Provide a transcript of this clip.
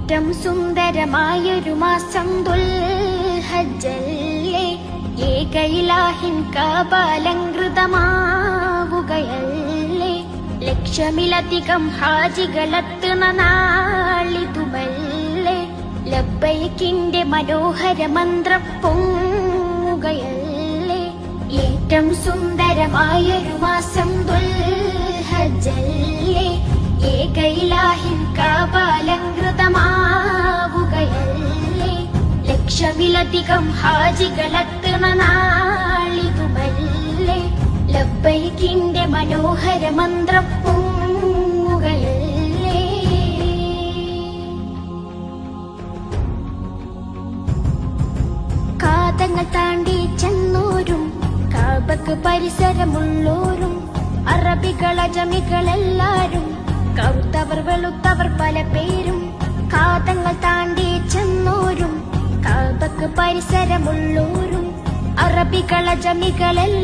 ഏറ്റവും സുന്ദരമായൊരു മാസം ദുൽഹജ്ജല്ലേ. ഏകയിലാഹിൻ കാബാലങ്കൃതമാവുകയല്ലേ. ലക്ഷമിലധികം ഹാജികളെത്തുന്ന നാളിതുമല്ലേ. ലബ്ബൈക്കിന്റെ മനോഹര മന്ത്രം പൊങ്ങുകയല്ലേ. ഏറ്റവും സുന്ദരമായൊരു മാസം ദുൽഹജ്ജല്ലേ. ഏകയിലാഹിൻ കാബാലങ്കൃതമാവുകയല്ലേ. ലക്ഷമിലധികം ഹാജികളെത്തുന്ന നാളിതുമല്ലേ. ലബ്ബൈക്കിന്റെ മനോഹര മന്ത്രം പൊങ്ങുകയല്ലേ. കാതങ്ങൾ താണ്ടി ചെന്നോരും കാബക്ക് പരിസരമുള്ളോരും അറബികൾ അജമികളെല്ലാരും കറുത്തവർ വെളുത്തവർ പല പേരും. കാതങ്ങൾ താണ്ടി ചെന്നോരും കാബക്ക് പരിസരമുള്ളോരും അറബികൾ അജമികളെല്ലാം